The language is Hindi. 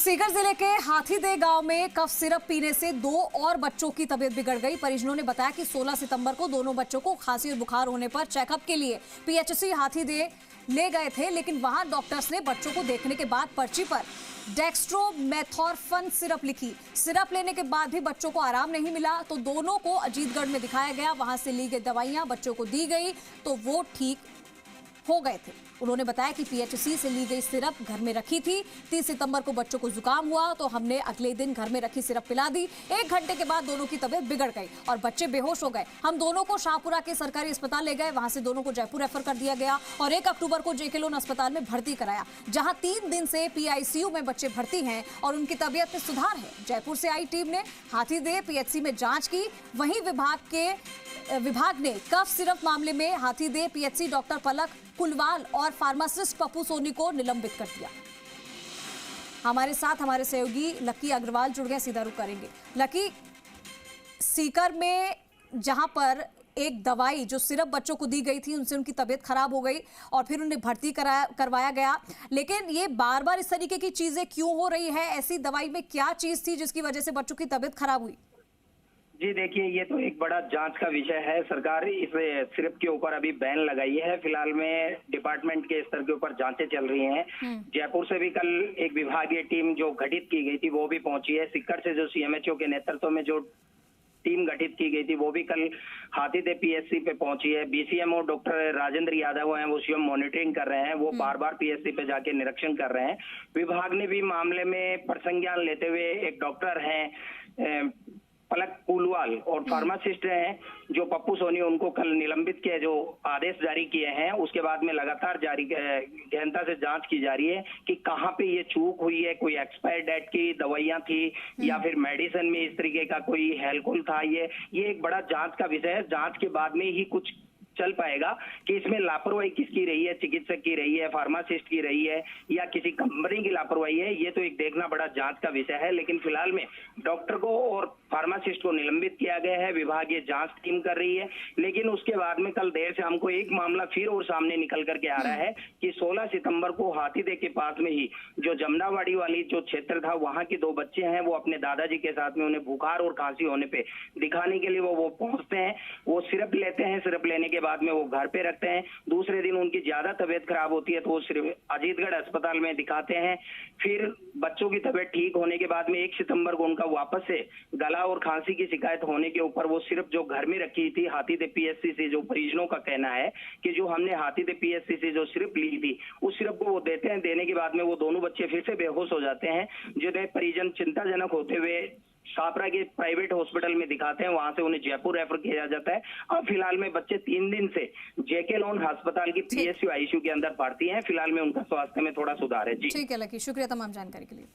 सीकर जिले के हाथीदह गांव में कफ सिरप पीने से 2 और बच्चों की तबीयत बिगड़ गई। परिजनों ने बताया कि 16 सितंबर को दोनों बच्चों को खांसी और बुखार होने पर चेकअप के लिए पीएचसी हाथीदह ले गए थे, लेकिन वहां डॉक्टर्स ने बच्चों को देखने के बाद पर्ची पर डेक्स्ट्रोमेथोर्फन सिरप लिखी। सिरप लेने के बाद भी बच्चों को आराम नहीं मिला, तो दोनों को अजीतगढ़ में दिखाया गया। वहां से ली गई दवाइयां बच्चों को दी गई तो वो ठीक हो गए थे। उन्होंने बताया कि पीएचसी से ली गई सिरप घर में रखी थी। 30 सितंबर को बच्चों को जुकाम हुआ तो हमने अगले दिन घर में रखी सिरप पिला दी। 1 घंटे के बाद दोनों की तबीयत बिगड़ गई और बच्चे बेहोश हो गए। हम दोनों को शाहपुरा के सरकारी अस्पताल ले गए, वहां से दोनों को जयपुर रेफर कर दिया गया और 1 अक्टूबर को जेके लोन अस्पताल में भर्ती कराया, जहां 3 दिन से पीआईसीयू में बच्चे भर्ती हैं और उनकी तबीयत में सुधार है। जयपुर से आई टीम ने हाथीदह पीएचसी में जांच की। वहीं विभाग ने कफ सिरप मामले में हाथीदह पीएचसी डॉक्टर पलक कुलवाल और फार्मासिस्ट पप्पू सोनी को निलंबित कर दिया। हमारे साथ हमारे सहयोगी लकी अग्रवाल जुड़ गए, सीधा रुख करेंगे। लकी, सीकर में जहां पर एक दवाई जो सिरप बच्चों को दी गई थी, उनसे उनकी तबीयत खराब हो गई और फिर उन्हें भर्ती करवाया गया, लेकिन ये बार बार इस तरीके की चीजें क्यों हो रही है? ऐसी दवाई में क्या चीज थी जिसकी वजह से बच्चों की तबीयत खराब हुई? जी देखिए, ये तो एक बड़ा जांच का विषय है। सरकार इस सिरप के ऊपर अभी बैन लगाई है। फिलहाल में डिपार्टमेंट के स्तर के ऊपर जांचें चल रही हैं। जयपुर से भी कल एक विभागीय टीम जो गठित की गई थी वो भी पहुंची है। सीकर से जो सीएमएचओ के नेतृत्व में जो टीम गठित की गई थी वो भी कल हाथीदह पीएचसी पे पहुंची है। बीसीएमओ डॉक्टर राजेंद्र यादव हैं, वो स्वयं मॉनिटरिंग कर रहे हैं। वो बार बार पीएचसी पे जाके निरीक्षण कर रहे हैं। विभाग ने भी मामले में प्रसंज्ञान लेते हुए एक डॉक्टर हैं पलक कुलवाल और फार्मासिस्ट हैं जो पप्पू सोनी, उनको कल निलंबित के जो आदेश जारी किए हैं। उसके बाद में लगातार गहनता से जांच की जा रही है कि कहां पे ये चूक हुई है। कोई एक्सपायर डेट की दवाइयां थी या फिर मेडिसिन में इस तरीके का कोई हेलकुल था। ये एक बड़ा जांच का विषय है। जांच के बाद में ही कुछ चल पाएगा कि इसमें लापरवाही किसकी रही है, चिकित्सक की रही है, फार्मासिस्ट की रही है या किसी कंपनी की लापरवाही है। ये तो एक देखना बड़ा जांच का विषय है। लेकिन फिलहाल में डॉक्टर को और फार्मासिस्ट को निलंबित किया गया है। विभागीय जांच टीम कर रही है। लेकिन उसके बाद में कल देर शाम को एक मामला फिर और सामने निकल करके आ रहा है कि 16 सितंबर को हाथीदह के पास में ही जो जमनावाड़ी वाली जो क्षेत्र था, वहां के 2 बच्चे हैं, वो अपने दादाजी के साथ में उन्हें बुखार और खांसी होने पे दिखाने के लिए वो पहुंचते हैं। वो सिरप लेते हैं। सिरप लेने के बाद में वो घर पे रखते हैं। दूसरे दिन उनकी ज्यादा तबीयत खराब होती है तो वो सिर्फ अजीतगढ़ अस्पताल में दिखाते हैं। फिर बच्चों की तबीयत ठीक होने के बाद में 1 सितंबर को उनका वापस से गला और खांसी की शिकायत होने के ऊपर वो सिर्फ जो घर में रखी थी हाथीदह पीएचसी से, जो परिजनों का कहना है कि जो हमने हाथीदह पीएचसी से जो सिरप ली थी उस सिरप को वो देते हैं। देने के बाद में वो दोनों बच्चे फिर से बेहोश हो जाते हैं, जिन्हें परिजन चिंताजनक होते हुए शाहपुरा के प्राइवेट हॉस्पिटल में दिखाते हैं। वहां से उन्हें जयपुर रेफर किया जाता है। अब फिलहाल में बच्चे 3 दिन से जेके लोन अस्पताल की पीएचसी आईसीयू के अंदर भर्ती हैं। फिलहाल में उनका स्वास्थ्य में थोड़ा सुधार है। जी ठीक है लकी, शुक्रिया तमाम जानकारी के लिए।